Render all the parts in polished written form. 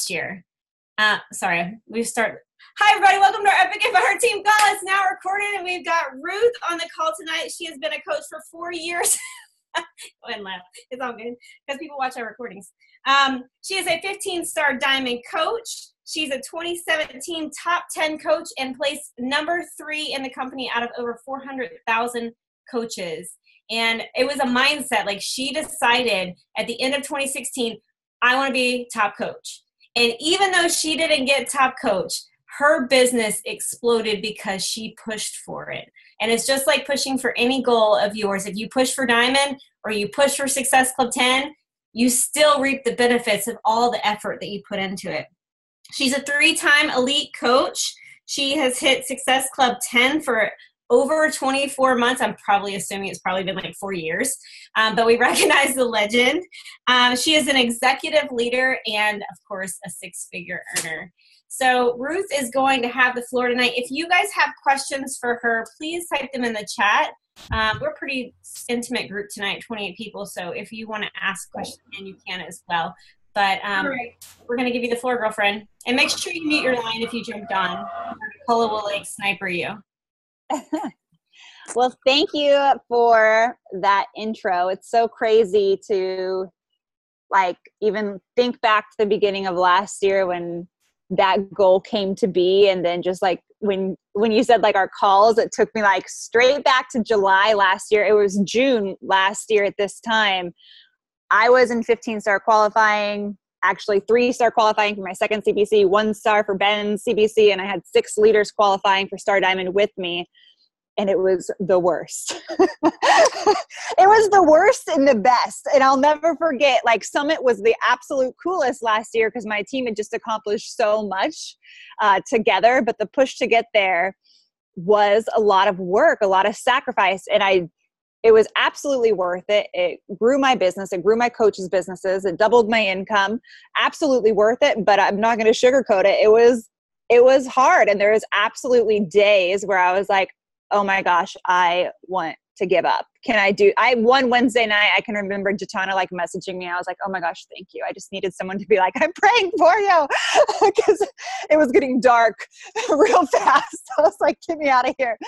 year. Sorry, we start. Hi, everybody. Welcome to our Epic and Fire Team call. It's now recorded, and we've got Ruth on the call tonight. She has been a coach for 4 years. Go ahead and laugh. It's all good because people watch our recordings. She is a 15-star diamond coach. She's a 2017 top 10 coach and placed number 3 in the company out of over 400,000 coaches. And it was a mindset. Like, she decided at the end of 2016, I want to be top coach. And even though she didn't get top coach, her business exploded because she pushed for it. And it's just like pushing for any goal of yours. If you push for diamond or you push for Success Club 10, you still reap the benefits of all the effort that you put into it. She's a 3-time elite coach. She has hit Success Club 10 for over 24 months. I'm probably assuming it's probably been like 4 years, but we recognize the legend. She is an executive leader and, of course, a 6-figure earner. So Ruth is going to have the floor tonight. If you guys have questions for her, please type them in the chat. We're a pretty intimate group tonight, 28 people, so if you want to ask questions, you can as well. But we're going to give you the floor, girlfriend. And make sure you mute your line if you jumped on. Nicola will, like, sniper you. Well, thank you for that intro. It's so crazy to, like, even think back to the beginning of last year when that goal came to be. And then just like when you said like our calls, it took me like straight back to July last year. It was June last year at this time. I was in 15-star qualifying, actually 3-star qualifying for my second CBC, 1-star for Ben's CBC, and I had 6 leaders qualifying for Star Diamond with me. And it was the worst. It was the worst and the best. And I'll never forget, like, Summit was the absolute coolest last year because my team had just accomplished so much together. But the push to get there was a lot of work, a lot of sacrifice. And it was absolutely worth it. It grew my business. It grew my coaches' businesses. It doubled my income. Absolutely worth it. But I'm not going to sugarcoat it. It was hard. And there was absolutely days where I was like, oh my gosh, I want to give up. One Wednesday night, I can remember Jatana like messaging me. I was like, oh my gosh, thank you. I just needed someone to be like, I'm praying for you. Because it was getting dark real fast. I was like, get me out of here.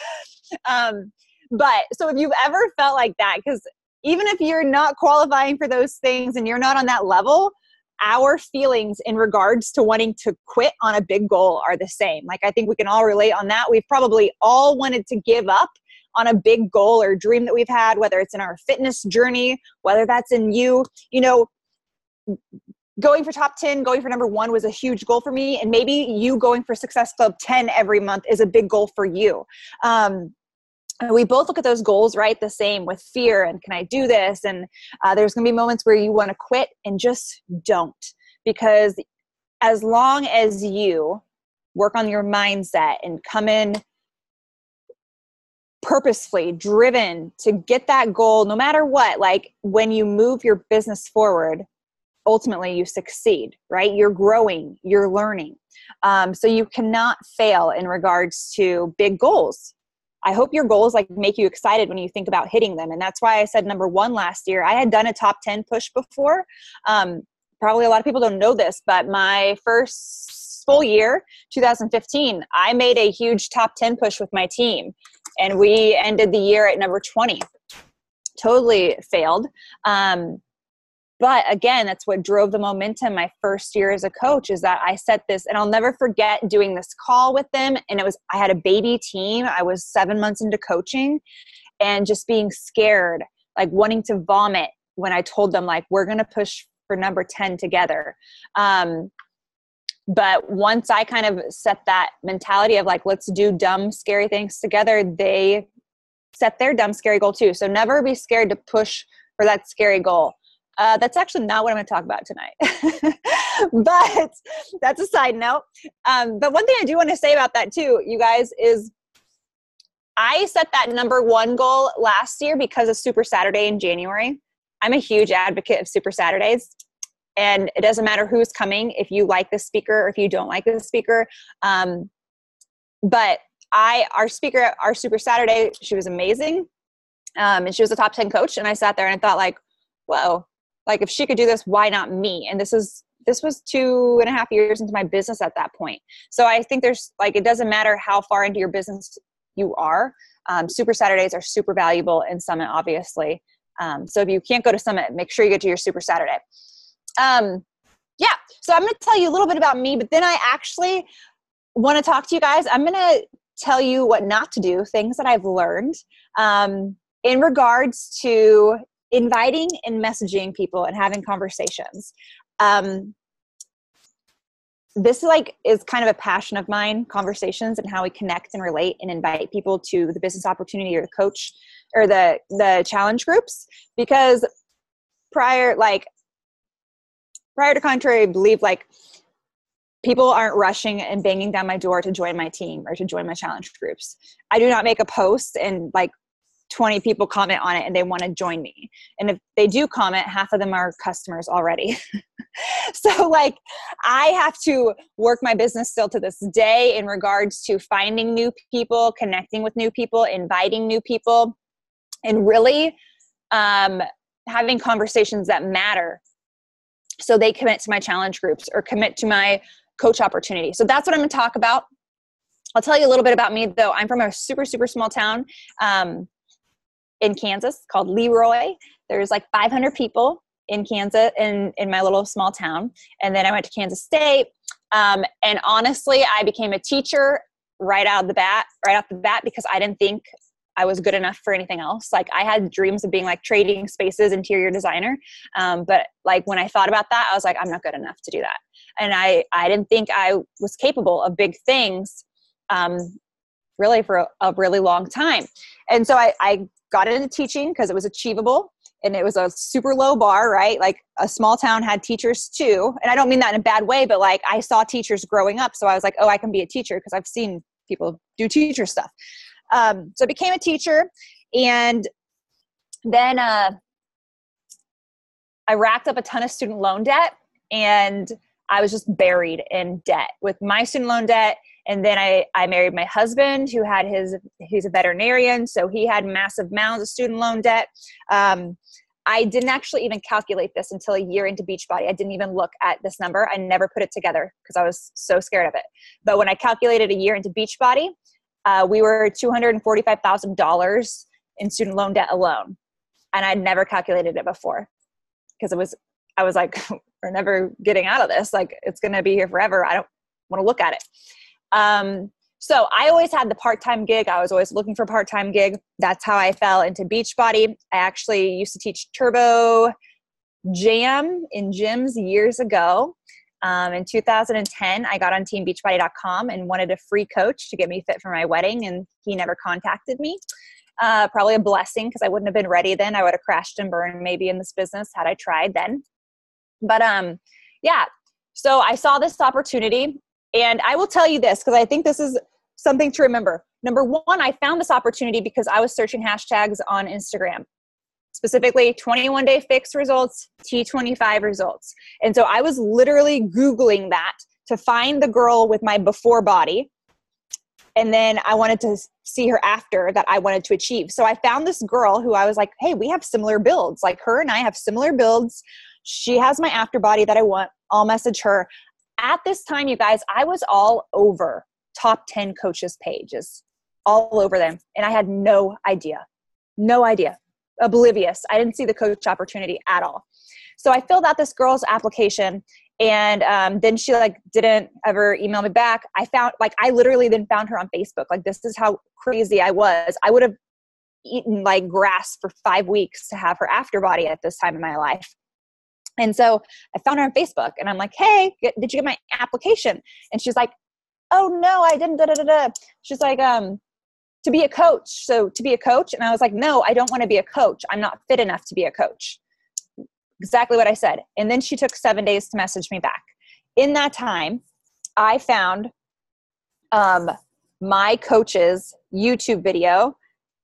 But so if you've ever felt like that, because even if you're not qualifying for those things and you're not on that level, our feelings in regards to wanting to quit on a big goal are the same. Like, I think we can all relate on that. We've probably all wanted to give up on a big goal or dream that we've had, whether it's in our fitness journey, whether that's in you know, going for top 10, going for number 1 was a huge goal for me. And maybe you going for Success Club 10 every month is a big goal for you. And we both look at those goals, right, the same with fear and can I do this? And there's going to be moments where you want to quit and just don't. Because as long as you work on your mindset and come in purposefully driven to get that goal, no matter what, like when you move your business forward, ultimately you succeed, right? You're growing, you're learning. So you cannot fail in regards to big goals. I hope your goals like make you excited when you think about hitting them. And that's why I said number 1 last year. I had done a top 10 push before. Probably a lot of people don't know this, but my first full year, 2015, I made a huge top 10 push with my team. And we ended the year at number 20. Totally failed. But again, that's what drove the momentum my first year as a coach is that I set this, and I'll never forget doing this call with them. And I had a baby team. I was 7 months into coaching and just being scared, like wanting to vomit when I told them like, we're going to push for number 10 together. But once I kind of set that mentality of like, let's do dumb, scary things together, they set their dumb, scary goal too. So never be scared to push for that scary goal. That's actually not what I'm going to talk about tonight, but that's a side note. But one thing I do want to say about that too, you guys, is I set that number 1 goal last year because of Super Saturday in January. I'm a huge advocate of Super Saturdays, and it doesn't matter who's coming, if you like the speaker or if you don't like the speaker. But our speaker at our Super Saturday, she was amazing. And she was a top 10 coach. And I sat there and I thought like, whoa, like if she could do this, why not me? And this is this was 2.5 years into my business at that point. So I think there's like, it doesn't matter how far into your business you are. Super Saturdays are super valuable in Summit, obviously. So if you can't go to Summit, make sure you get to your Super Saturday. Yeah. So I'm going to tell you a little bit about me, but then I actually want to talk to you guys. I'm going to tell you what not to do, things that I've learned in regards to inviting and messaging people and having conversations. This is kind of a passion of mine, conversations and how we connect and relate and invite people to the business opportunity or the coach or the challenge groups, because prior to contrary, I believe people aren't rushing and banging down my door to join my team or to join my challenge groups. I do not make a post and 20 people comment on it and they want to join me. And if they do comment, half of them are customers already. So I have to work my business still to this day in regards to finding new people, connecting with new people, inviting new people, and really having conversations that matter so they commit to my challenge groups or commit to my coach opportunity. So that's what I'm going to talk about. I'll tell you a little bit about me though. I'm from a super, super small town in Kansas called Leroy. There's 500 people in Kansas in my little small town. And then I went to Kansas State. And honestly, I became a teacher right off the bat, because I didn't think I was good enough for anything else. I had dreams of being trading spaces, interior designer. But when I thought about that, I was like, I'm not good enough to do that. And I didn't think I was capable of big things, really for a really long time. And so I got into teaching because it was achievable and it was a super low bar, right? A small town had teachers too. And I don't mean that in a bad way, but I saw teachers growing up. So I was like, oh, I can be a teacher because I've seen people do teacher stuff. So I became a teacher, and then I racked up a ton of student loan debt, and I was just buried in debt with my student loan debt. And then I married my husband he's a veterinarian. So he had massive mounds of student loan debt. I didn't actually even calculate this until a year into Beachbody. I didn't even look at this number. I never put it together because I was so scared of it. But when I calculated a year into Beachbody, we were $245,000 in student loan debt alone. And I'd never calculated it before because I was like, we're never getting out of this. It's going to be here forever. I don't want to look at it. So I always had the part-time gig. I was always looking for a part-time gig. That's how I fell into Beachbody. I actually used to teach Turbo Jam in gyms years ago. In 2010, I got on teambeachbody.com and wanted a free coach to get me fit for my wedding. And he never contacted me. Probably a blessing because I wouldn't have been ready then. I would have crashed and burned maybe in this business had I tried then. But yeah, so I saw this opportunity, and I will tell you this because I think this is something to remember. Number one, I found this opportunity because I was searching hashtags on Instagram, specifically 21-day fix results, T25 results. And so I was literally Googling that to find the girl with my before body. And then I wanted to see her after that I wanted to achieve. So I found this girl who I was like, hey, we have similar builds. Her and I have similar builds. She has my after body that I want. I'll message her. At this time, you guys, I was all over top 10 coaches pages, all over them. And I had no idea, oblivious. I didn't see the coach opportunity at all. So I filled out this girl's application, and then she didn't ever email me back. I literally then found her on Facebook. This is how crazy I was. I would have eaten grass for 5 weeks to have her after body at this time in my life. And so I found her on Facebook, and I'm like, hey, did you get my application? And she's like, oh no, I didn't, She's like, to be a coach. So to be a coach. And I was like, no, I don't want to be a coach. I'm not fit enough to be a coach. Exactly what I said. And then she took 7 days to message me back. In that time, I found my coach's YouTube video,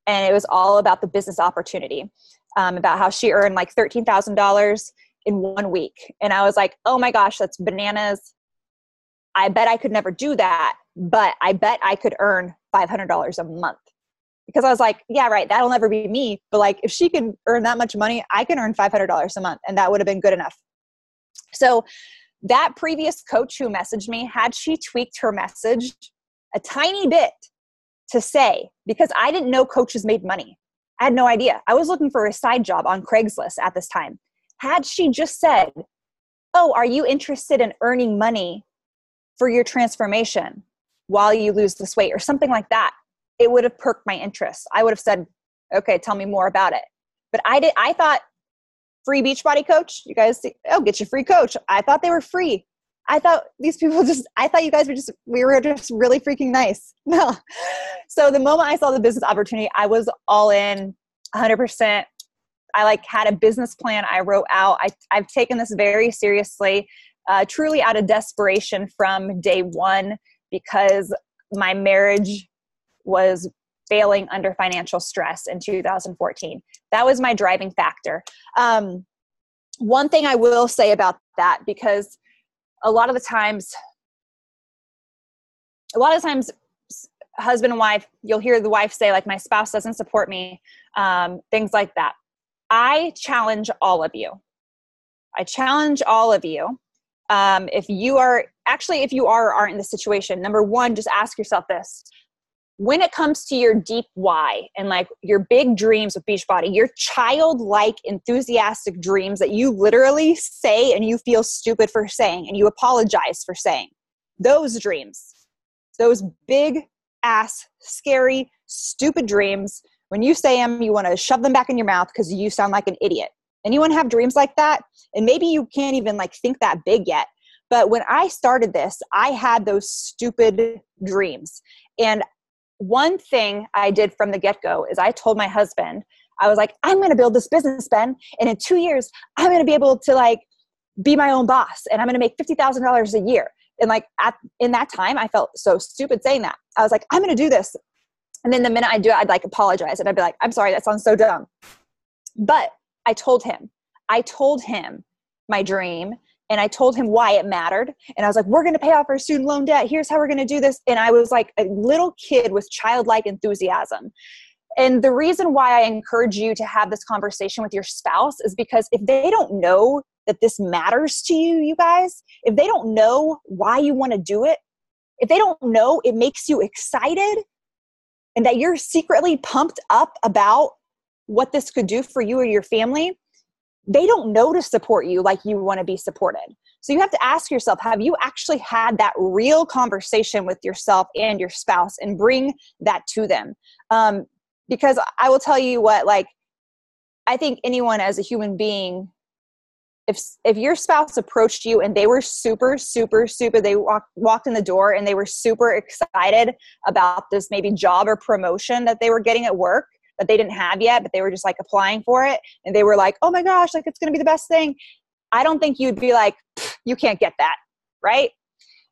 and it was all about the business opportunity, about how she earned $13,000 in 1 week. And I was like, oh my gosh, that's bananas. I bet I could never do that, but I bet I could earn $500 a month. Because I was like, yeah, right, that'll never be me. But if she can earn that much money, I can earn $500 a month, and that would have been good enough. So that previous coach who messaged me, had she tweaked her message a tiny bit to say, because I didn't know coaches made money. I had no idea. I was looking for a side job on Craigslist at this time. Had she just said, oh, are you interested in earning money for your transformation while you lose this weight or something like that, it would have perked my interest. I would have said, okay, tell me more about it. But I thought free Beachbody coach, you guys, get your free coach. I thought they were free. I thought these people I thought you guys we were just really freaking nice. No. So the moment I saw the business opportunity, I was all in 100%. I had a business plan I wrote out. I've taken this very seriously, truly out of desperation from day one, because my marriage was failing under financial stress in 2014. That was my driving factor. One thing I will say about that, because a lot of the times, husband and wife, you'll hear the wife say, my spouse doesn't support me, things like that. I challenge all of you. If you are or aren't in this situation, number one, just ask yourself this. When it comes to your deep why and your big dreams with Beachbody, your childlike enthusiastic dreams that you literally say and you feel stupid for saying and you apologize for saying, those dreams, those big ass, scary, stupid dreams, when you say them, you want to shove them back in your mouth because you sound like an idiot. Anyone have dreams like that? And maybe you can't even think that big yet. But when I started this, I had those stupid dreams. And one thing I did from the get-go is I told my husband, I was like, I'm going to build this business, Ben. And in 2 years, I'm going to be able to be my own boss. And I'm going to make $50,000 a year. And in that time, I felt so stupid saying that. I was like, I'm going to do this. And then the minute I do it, I'd apologize. And I'd be like, I'm sorry, that sounds so dumb. But I told him my dream. And I told him why it mattered. And I was like, we're going to pay off our student loan debt. Here's how we're going to do this. And I was like a little kid with childlike enthusiasm. And the reason why I encourage you to have this conversation with your spouse is because if they don't know that this matters to you, you guys, if they don't know why you want to do it, if they don't know it makes you excited and that you're secretly pumped up about what this could do for you or your family, they don't know to support you like you want to be supported. So you have to ask yourself, have you actually had that real conversation with yourself and your spouse and bring that to them? Because I will tell you what, I think anyone as a human being, if your spouse approached you and they were super, super, super, they walked in the door and they were super excited about this maybe job or promotion that they were getting at work, that they didn't have yet, but they were just applying for it. And they were like, oh my gosh, it's going to be the best thing. I don't think you'd be like, you can't get that. Right.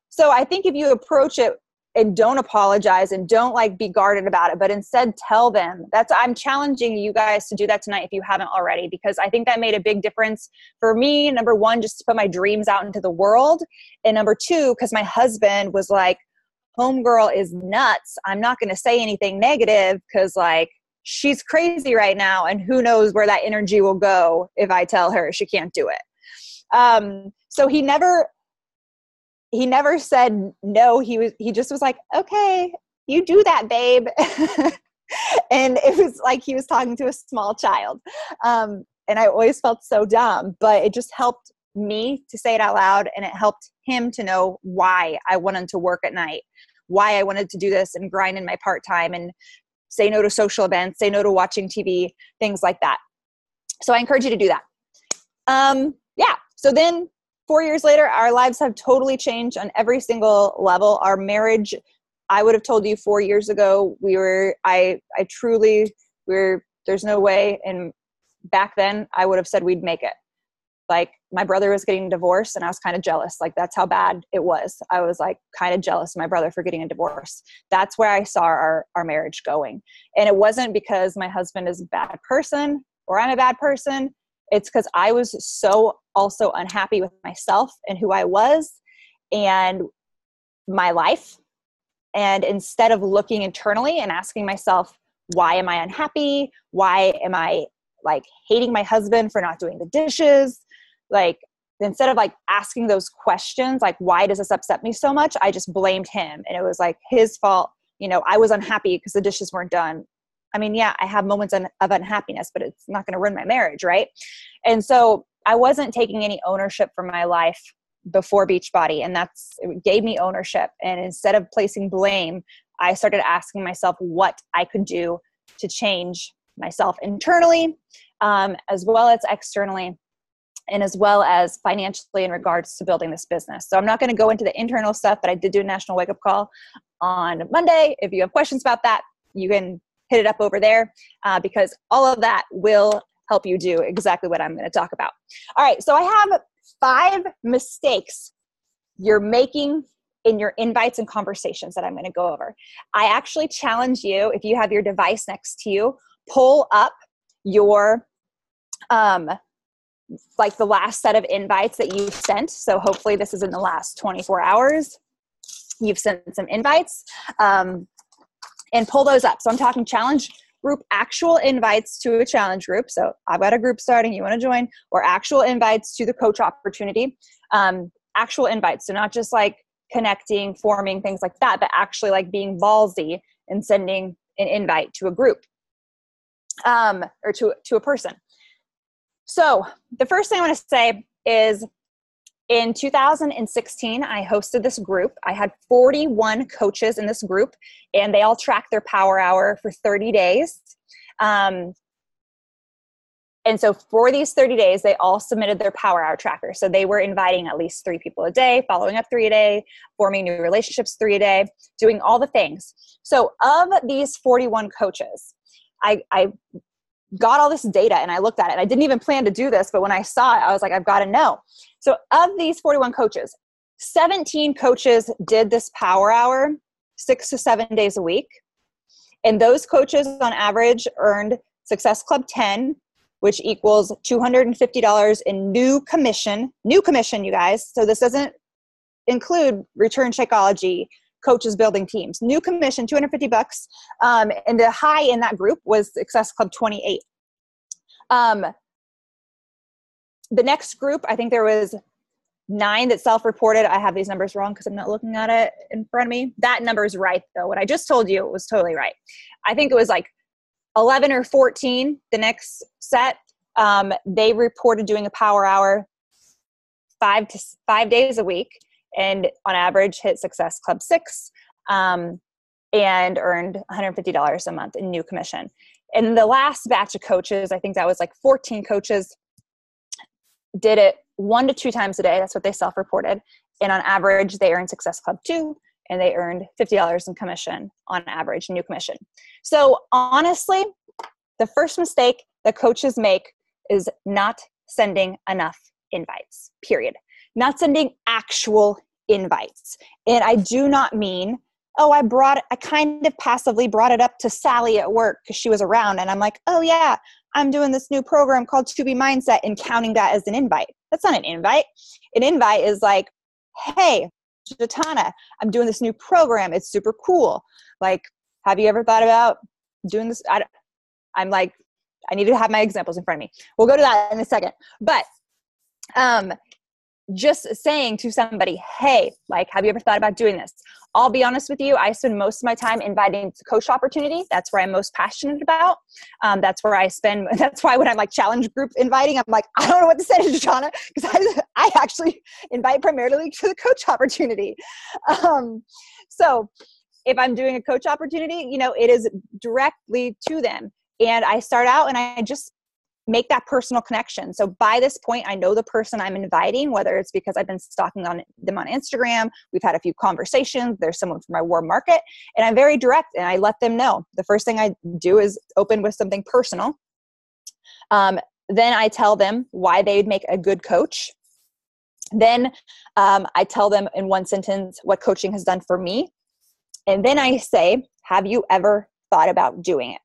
So I think if you approach it and don't apologize and don't be guarded about it, but instead tell them, I'm challenging you guys to do that tonight if you haven't already, because I think that made a big difference for me. Number one, just to put my dreams out into the world. And number two, because my husband was like, homegirl is nuts. I'm not going to say anything negative because she's crazy right now, and who knows where that energy will go if I tell her she can't do it. So he never said no. He just was like, okay, you do that, babe. And it was like he was talking to a small child. And I always felt so dumb, but it just helped me to say it out loud, and it helped him to know why I wanted to work at night, why I wanted to do this and grind in my part-time and say no to social events, say no to watching TV, things like that. So I encourage you to do that. So then 4 years later, our lives have totally changed on every single level. Our marriage, I would have told you 4 years ago, there's no way. And back then I would have said we'd make it. My brother was getting divorced and I was kind of jealous. That's how bad it was. I was kind of jealous of my brother for getting a divorce. That's where I saw our marriage going. And it wasn't because my husband is a bad person or I'm a bad person. It's because I was so also unhappy with myself and who I was and my life. And instead of looking internally and asking myself, why am I unhappy? Why am I hating my husband for not doing the dishes? instead of like asking those questions, like, why does this upset me so much? I just blamed him. And it was like his fault. You know, I was unhappy because the dishes weren't done. I mean, yeah, I have moments of unhappiness, but it's not going to ruin my marriage, right? And so I wasn't taking any ownership for my life before Beachbody, and it gave me ownership. And instead of placing blame, I started asking myself what I could do to change myself internally, as well as externally, and as well as financially in regards to building this business. So I'm not going to go into the internal stuff, but I did do a national wake-up call on Monday. If you have questions about that, you can hit it up over there, because all of that will help you do exactly what I'm going to talk about. All right, so I have 5 mistakes you're making in your invites and conversations that I'm going to go over. I actually challenge you, if you have your device next to you, pull up your like the last set of invites that you've sent. So hopefully this is in the last 24 hours. You've sent some invites, and pull those up. So I'm talking challenge group, actual invites to a challenge group. So I've got a group starting, you want to join, or actual invites to the coach opportunity. Actual invites. So not just like connecting, forming, things like that, but actually like being ballsy and sending an invite to a group, or to a person. So the first thing I want to say is, in 2016, I hosted this group. I had 41 coaches in this group, and they all tracked their power hour for 30 days. And so for these 30 days, they all submitted their power hour tracker. So they were inviting at least 3 people a day, following up 3 a day, forming new relationships 3 a day, doing all the things. So of these 41 coaches, I got all this data and I looked at it. I didn't even plan to do this, but when I saw it, I was like, I've got to know. So of these 41 coaches, 17 coaches did this power hour 6 to 7 days a week. And those coaches on average earned Success Club 10, which equals $250 in new commission, you guys. So this doesn't include return Shakeology, coaches building teams, new commission, $250. And the high in that group was Success Club 28. The next group, I think there was 9 that self-reported. I have these numbers wrong because I'm not looking at it in front of me. That number is right though. What I just told you was totally right. I think it was like 11 or 14, the next set. They reported doing a power hour 5 days a week, and on average hit Success Club 6, and earned $150 a month in new commission. And the last batch of coaches, I think that was like 14 coaches, did it 1 to 2 times a day. That's what they self-reported. And on average, they earned Success Club 2, and they earned $50 in commission on average, new commission. So honestly, the first mistake that coaches make is not sending enough invites, period. Not sending actual invites. And I do not mean, I kind of passively brought it up to Sally at work because she was around, and I'm like, oh yeah, I'm doing this new program called To Be Mindset, and counting that as an invite. That's not an invite. An invite is like, hey, Jatana, I'm doing this new program. It's super cool. Like, have you ever thought about doing this? I'm like, I need to have my examples in front of me. We'll go to that in a second. But just saying to somebody, hey, like, have you ever thought about doing this? I'll be honest with you. I spend most of my time inviting to coach opportunity. That's where I'm most passionate about. That's why when I'm like challenge group inviting, I'm like, I don't know what to say to Jatana, because I actually invite primarily to the coach opportunity. So if I'm doing a coach opportunity, it is directly to them. And I start out and I just make that personal connection. So by this point, I know the person I'm inviting, whether it's because I've been stalking them on Instagram, we've had a few conversations, there's someone from my warm market, and I'm very direct and I let them know. The first thing I do is open with something personal. Then I tell them why they'd make a good coach. Then I tell them in one sentence what coaching has done for me. And then I say, have you ever thought about doing it?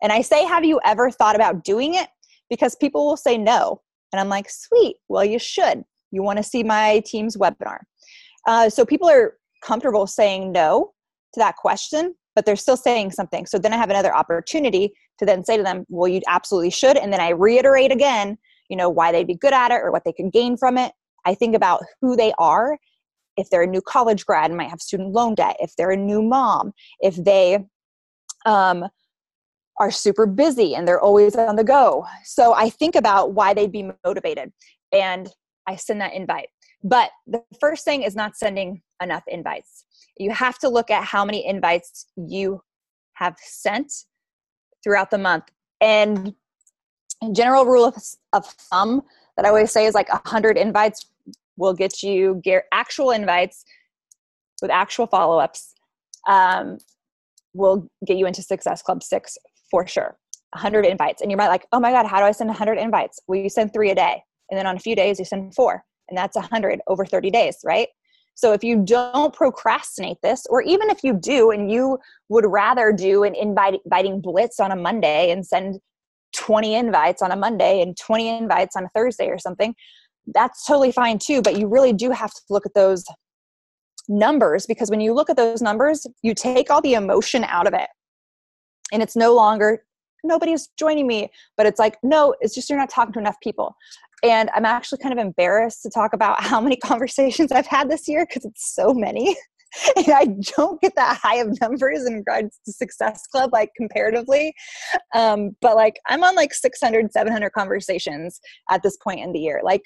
And I say, have you ever thought about doing it? Because people will say no. And I'm like, sweet, well, you should. You want to see my team's webinar. So people are comfortable saying no to that question, but they're still saying something. So then I have another opportunity to then say to them, well, you absolutely should. And then I reiterate again, why they'd be good at it or what they could gain from it. I think about who they are. If they're a new college grad and might have student loan debt, if they're a new mom, if they are super busy and they're always on the go. So I think about why they'd be motivated and I send that invite. But the first thing is not sending enough invites. You have to look at how many invites you have sent throughout the month. And general rule of thumb that I always say is like 100 invites will get you actual invites with actual follow-ups, will get you into Success Club 6 for sure. 100 invites. And you might like, oh my God, how do I send 100 invites? Well, you send 3 a day. And then on a few days you send 4. And that's 100 over 30 days, right? So if you don't procrastinate this, or even if you do and you would rather do an inviting blitz on a Monday and send 20 invites on a Monday and 20 invites on a Thursday or something, that's totally fine too. But you really do have to look at those numbers, because when you look at those numbers, you take all the emotion out of it. And it's no longer, nobody's joining me, but it's like, no, it's just you're not talking to enough people. And I'm actually kind of embarrassed to talk about how many conversations I've had this year because it's so many. And I don't get that high of numbers in regards to Success Club, like comparatively. But like I'm on like 600, 700 conversations at this point in the year, like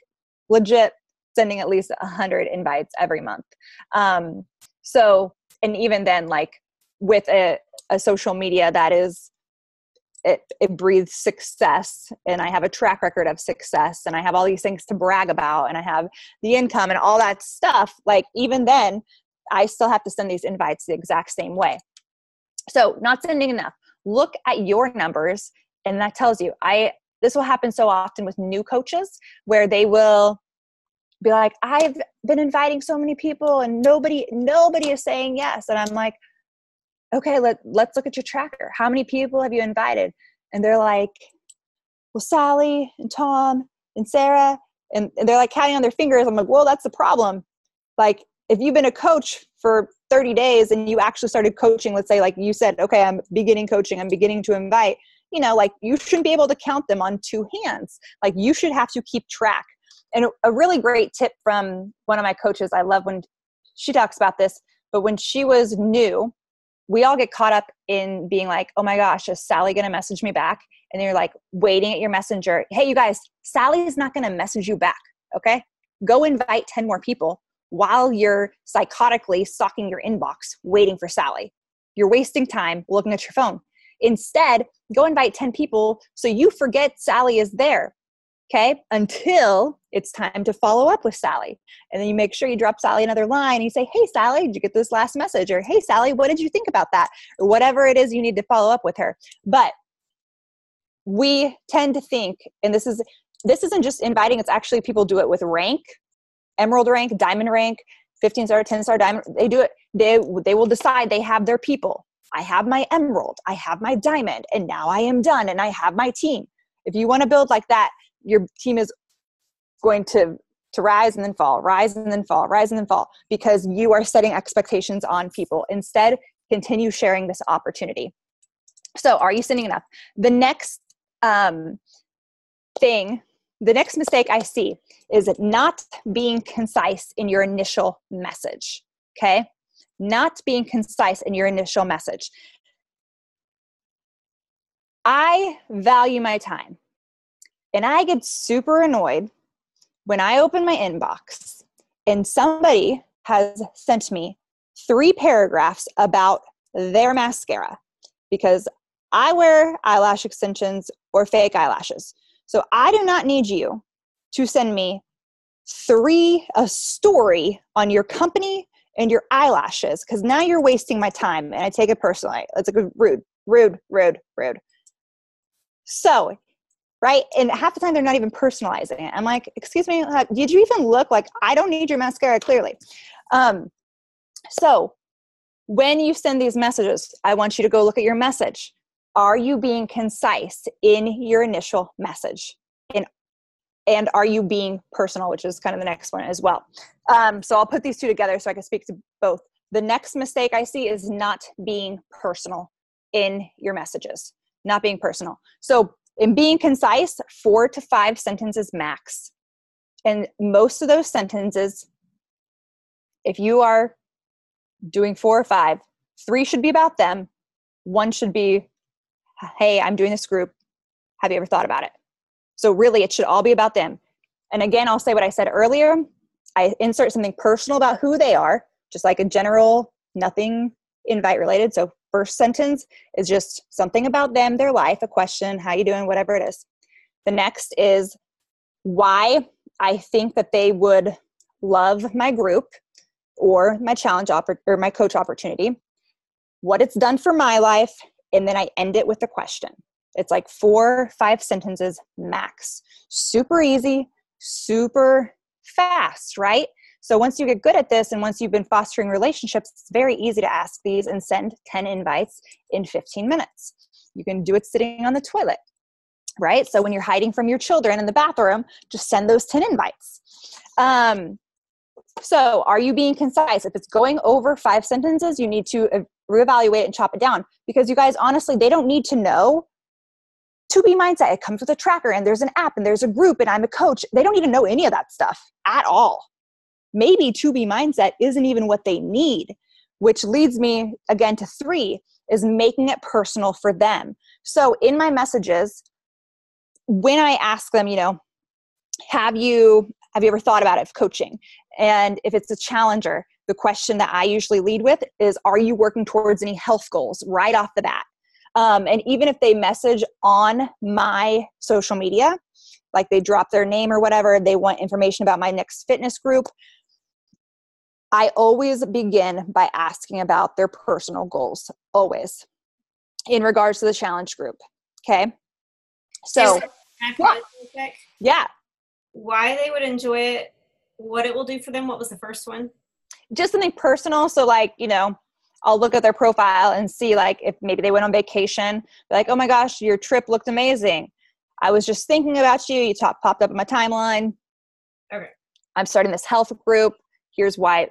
legit sending at least 100 invites every month. So, and even then, like with a social media that is, it breathes success, and I have a track record of success, and I have all these things to brag about, and I have the income and all that stuff. Like even then, I still have to send these invites the exact same way. So not sending enough. Look at your numbers, and that tells you. This will happen so often with new coaches where they will be like, I've been inviting so many people and nobody is saying yes. And I'm like, okay, let's look at your tracker. How many people have you invited? And they're like, well, Sally and Tom and Sarah, and they're like counting on their fingers. I'm like, well, that's the problem. Like if you've been a coach for 30 days and you actually started coaching, let's say like you said, okay, I'm beginning coaching, I'm beginning to invite, like you shouldn't be able to count them on 2 hands. Like you should have to keep track. And a really great tip from one of my coaches, I love when she talks about this, but when she was new, we all get caught up in being like, oh my gosh, is Sally going to message me back? And you're like waiting at your messenger. Hey, you guys, Sally is not going to message you back. Okay. Go invite 10 more people while you're psychotically stalking your inbox, waiting for Sally. You're wasting time looking at your phone. Instead, go invite 10 people so you forget Sally is there. Okay, until it's time to follow up with Sally. And then you make sure you drop Sally another line and you say, hey, Sally, did you get this last message? Or hey, Sally, what did you think about that? Or whatever it is you need to follow up with her. But we tend to think, and this isn't just inviting, it's actually people do it with rank, emerald rank, diamond rank, 15-star, 10-star diamond. They do it. They will decide they have their people. I have my emerald, I have my diamond, and now I am done and I have my team. If you want to build like that, your team is going to rise and then fall, rise and then fall, rise and then fall, because you are setting expectations on people. Instead, continue sharing this opportunity. So are you sending enough? The next mistake I see is not being concise in your initial message. Okay? Not being concise in your initial message. I value my time. And I get super annoyed when I open my inbox and somebody has sent me 3 paragraphs about their mascara, because I wear eyelash extensions or fake eyelashes. So I do not need you to send me a story on your company and your eyelashes, because now you're wasting my time and I take it personally. It's like rude. So, right? And half the time they're not even personalizing it. I'm like, excuse me, did you even look? Like, I don't need your mascara, clearly. So when you send these messages, I want you to go look at your message. Are you being concise in your initial message? And are you being personal, which is kind of the next one as well. So I'll put these 2 together so I can speak to both. The next mistake I see is not being personal in your messages, not being personal. So in being concise, 4 to 5 sentences max. And most of those sentences, if you are doing 4 or 5, 3 should be about them. 1 should be, hey, I'm doing this group. Have you ever thought about it? So really, it should all be about them. And again, I'll say what I said earlier. I insert something personal about who they are, just like a general, nothing invite related. So first sentence is just something about them, their life, a question, how you doing, whatever it is. The next is why I think that they would love my group or my challenge or my coach opportunity, what it's done for my life, and then I end it with a question. It's like 4, 5 sentences max. Super easy, super fast, right? So once you get good at this and once you've been fostering relationships, it's very easy to ask these and send 10 invites in 15 minutes. You can do it sitting on the toilet, right? So when you're hiding from your children in the bathroom, just send those 10 invites. So are you being concise? If it's going over 5 sentences, you need to reevaluate and chop it down, because you guys, honestly, they don't need to know To Be Mindset. It comes with a tracker and there's an app and there's a group and I'm a coach. They don't need to know any of that stuff at all. Maybe To Be Mindset isn't even what they need, which leads me again to 3 is making it personal for them. So in my messages, when I ask them, have you ever thought about it, coaching? And if it's a challenger, the question that I usually lead with is, are you working towards any health goals right off the bat? And even if they message on my social media, like they drop their name or whatever, they want information about my next fitness group, I always begin by asking about their personal goals, always, in regards to the challenge group. Okay. So, yeah. Why they would enjoy it, what it will do for them. What was the first one? Just something personal. So like, I'll look at their profile and see like if maybe they went on vacation, like, oh my gosh, your trip looked amazing. I was just thinking about you. You popped up in my timeline. Okay. I'm starting this health group. Here's why.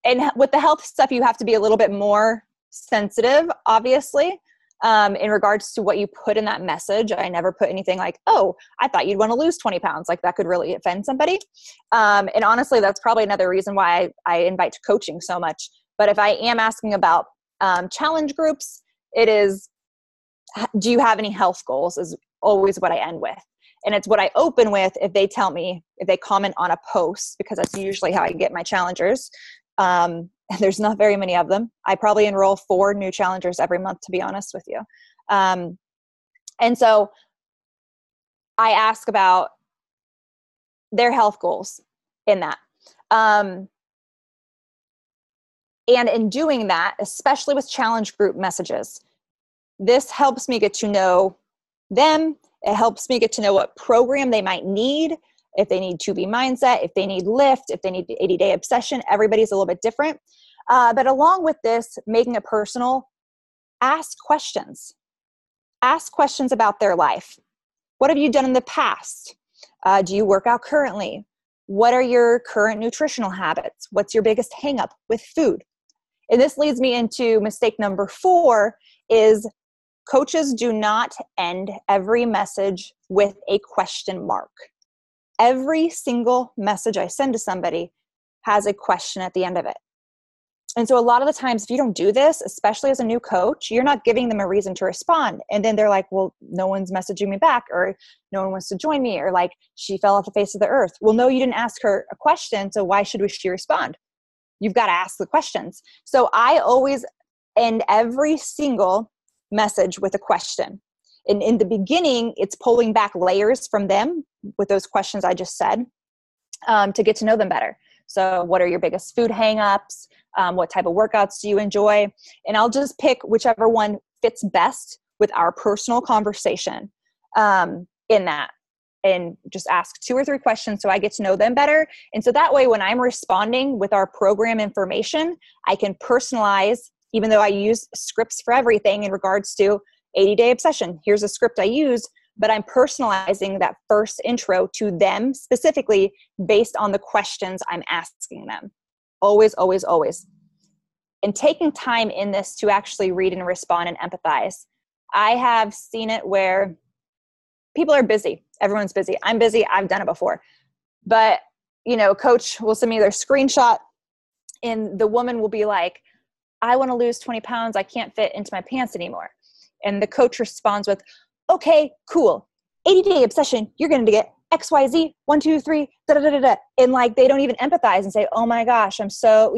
And with the health stuff, you have to be a little bit more sensitive, obviously, in regards to what you put in that message. I never put anything like, oh, I thought you'd want to lose 20 pounds. Like that could really offend somebody. And honestly, that's probably another reason why I invite to coaching so much. But if I am asking about challenge groups, it is, do you have any health goals is always what I end with. And it's what I open with if they tell me, if they comment on a post, because that's usually how I get my challengers. There's not very many of them. I probably enroll 4 new challengers every month, to be honest with you. And so I ask about their health goals in that. And in doing that, especially with challenge group messages, this helps me get to know them. It helps me get to know what program they might need. If they need To Be Mindset, if they need Lift, if they need 80-day obsession, everybody's a little bit different. But along with this, making it personal, ask questions. Ask questions about their life. What have you done in the past? Do you work out currently? What are your current nutritional habits? What's your biggest hang up with food? And this leads me into mistake number 4 is coaches do not end every message with a question mark. Every single message I send to somebody has a question at the end of it. And so a lot of the times, if you don't do this, especially as a new coach, you're not giving them a reason to respond. And then they're like, well, no one's messaging me back, or no one wants to join me, or like she fell off the face of the earth. Well, no, you didn't ask her a question. So why should she respond? You've got to ask the questions. So I always end every single message with a question. And in the beginning, it's pulling back layers from them with those questions I just said to get to know them better. So what are your biggest food hangups? What type of workouts do you enjoy? And I'll just pick whichever one fits best with our personal conversation in that. And just ask 2 or 3 questions so I get to know them better. And so that way, when I'm responding with our program information, I can personalize, even though I use scripts for everything in regards to 80-day obsession. Here's a script I use, but I'm personalizing that first intro to them specifically based on the questions I'm asking them. Always, always, always. And taking time in this to actually read and respond and empathize. I have seen it where people are busy. Everyone's busy. I'm busy. I've done it before. But, coach will send me their screenshot and the woman will be like, I want to lose 20 pounds. I can't fit into my pants anymore. And the coach responds with, okay, cool. 80-day obsession. You're going to get XYZ, 1, 2, 3, da, da, da, da, da. And like, they don't even empathize and say, oh my gosh, I'm so,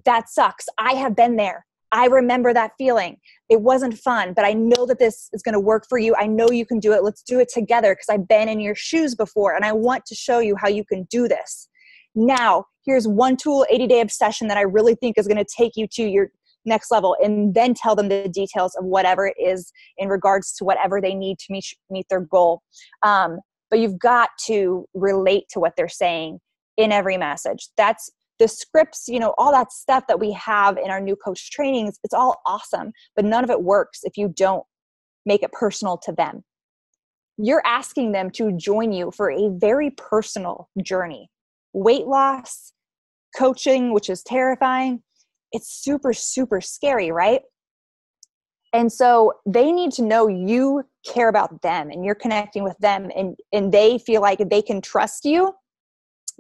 that sucks. I have been there. I remember that feeling. It wasn't fun, but I know that this is going to work for you. I know you can do it. Let's do it together because I've been in your shoes before and I want to show you how you can do this. Now, here's one tool, 80-day obsession, that I really think is going to take you to your next level, and then tell them the details of whatever it is in regards to whatever they need to meet their goal. But you've got to relate to what they're saying in every message. That's the scripts, all that stuff that we have in our new coach trainings. It's all awesome, but none of it works if you don't make it personal to them. You're asking them to join you for a very personal journey. Weight loss, coaching, which is terrifying. It's super, super scary, right? And so they need to know you care about them and you're connecting with them, and they feel like they can trust you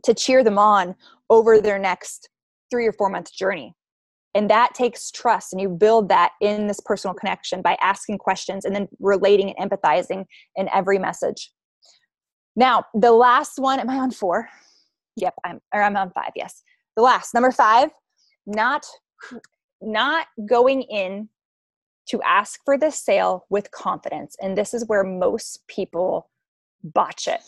to cheer them on over their next 3 or 4 month journey. And that takes trust, and you build that in this personal connection by asking questions and then relating and empathizing in every message. Now, the last one, am I on 4? Yep, I'm on 5, yes. The last, number 5, not going in to ask for the sale with confidence. And this is where most people botch it.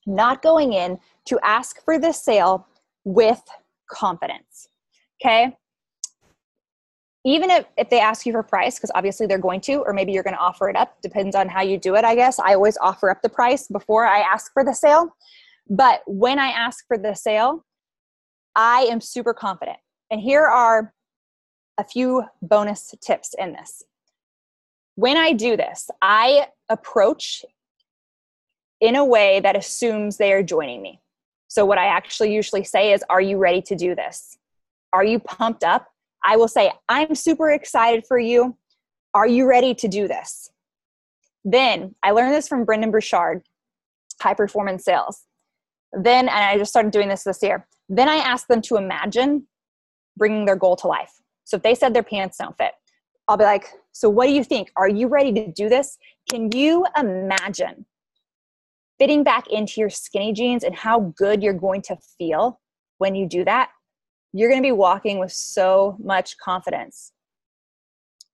Not going in to ask for the sale with confidence, okay? Even if they ask you for price, because obviously they're going to, or maybe you're going to offer it up, depends on how you do it, I guess. I always offer up the price before I ask for the sale. But when I ask for the sale, I am super confident. And here are a few bonus tips in this. When I do this, I approach in a way that assumes they are joining me. So what I actually usually say is, are you ready to do this? Are you pumped up? I will say, I'm super excited for you. Are you ready to do this? Then I learned this from Brendan Burchard, High Performance Sales. Then, and I just started doing this year, then I ask them to imagine bringing their goal to life. So if they said their pants don't fit, I'll be like, so what do you think? Are you ready to do this? Can you imagine fitting back into your skinny jeans and how good you're going to feel when you do that? You're going to be walking with so much confidence.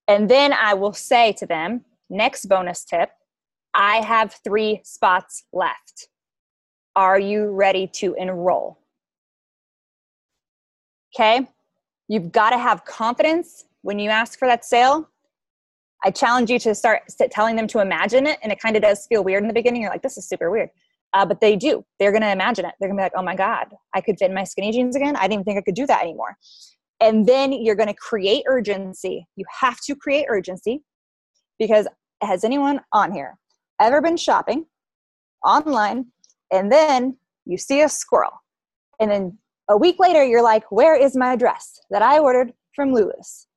And then I will say to them, next bonus tip, I have 3 spots left. Are you ready to enroll? Okay. You've got to have confidence when you ask for that sale. I challenge you to start telling them to imagine it. And it kind of does feel weird in the beginning. You're like, this is super weird. But they do. They're going to imagine it. They're going to be like, oh my God, I could fit in my skinny jeans again. I didn't even think I could do that anymore. And then you're going to create urgency. You have to create urgency, because has anyone on here ever been shopping online and then you see a squirrel, and then a week later you're like, where is my dress that I ordered from Lulu's?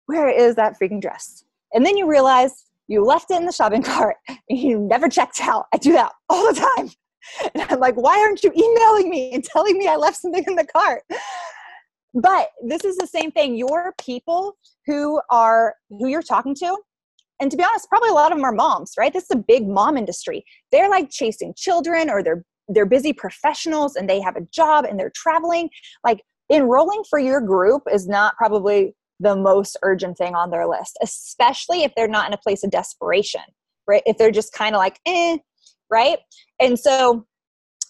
Where is that freaking dress? And then you realize you left it in the shopping cart and you never checked out. I do that all the time. And I'm like, why aren't you emailing me and telling me I left something in the cart? But this is the same thing. Your people who you're talking to, and to be honest, probably a lot of them are moms, right? This is a big mom industry. They're like chasing children, or they're busy professionals and they have a job and they're traveling. Like, enrolling for your group is not probably the most urgent thing on their list, especially if they're not in a place of desperation, right? If they're just kind of like, right? And so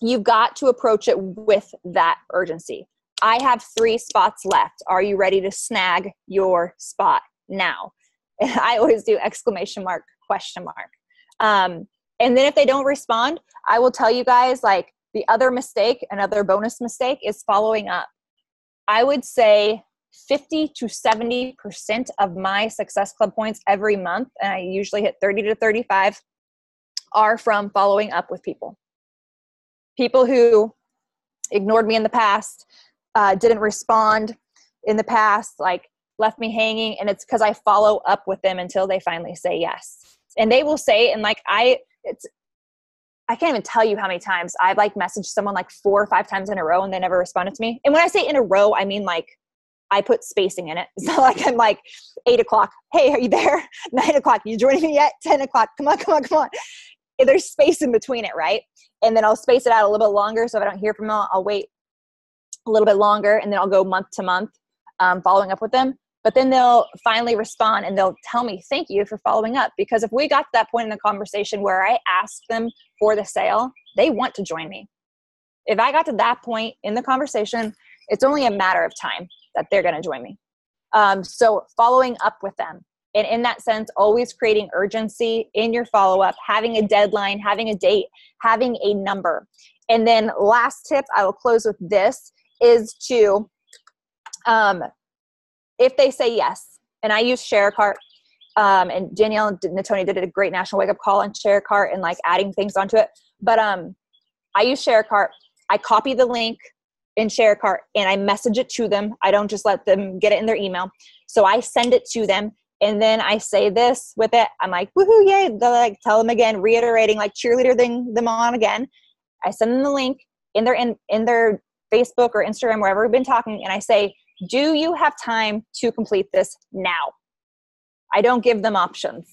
you've got to approach it with that urgency. I have 3 spots left. Are you ready to snag your spot now? And I always do !, question mark. And then if they don't respond, I will tell you guys, like, the other mistake, another bonus mistake, is following up. I would say 50 to 70% of my Success Club points every month, and I usually hit 30 to 35, are from following up with people. People who ignored me in the past, didn't respond in the past, like left me hanging, and it's because I follow up with them until they finally say yes. And they will say, and like I I can't even tell you how many times I've like messaged someone like 4 or 5 times in a row and they never responded to me. And when I say in a row, I mean like I put spacing in it. It's not like I'm like 8 o'clock. Hey, are you there? 9 o'clock. You joining me yet? 10 o'clock. Come on. And there's space in between it, right? And then I'll space it out a little bit longer. So if I don't hear from them, I'll wait a little bit longer, and then I'll go month to month following up with them. But then they'll finally respond and they'll tell me, thank you for following up. Because if we got to that point in the conversation where I asked them for the sale, they want to join me. If I got to that point in the conversation, it's only a matter of time that they're going to join me. So following up with them. And in that sense, always creating urgency in your follow-up, having a deadline, having a date, having a number. And then last tip, I will close with this, is to, if they say yes, and I use ShareCart, and Danielle and Natoni did a great national wake-up call on ShareCart and like adding things onto it. But I use ShareCart. I copy the link in ShareCart and I message it to them. I don't just let them get it in their email. So I send it to them. And then I say this with it. I'm like, woohoo, yay. They'll like tell them again, reiterating, like cheerleader them on again. I send them the link in their Facebook or Instagram, wherever we've been talking. And I say, do you have time to complete this now? I don't give them options.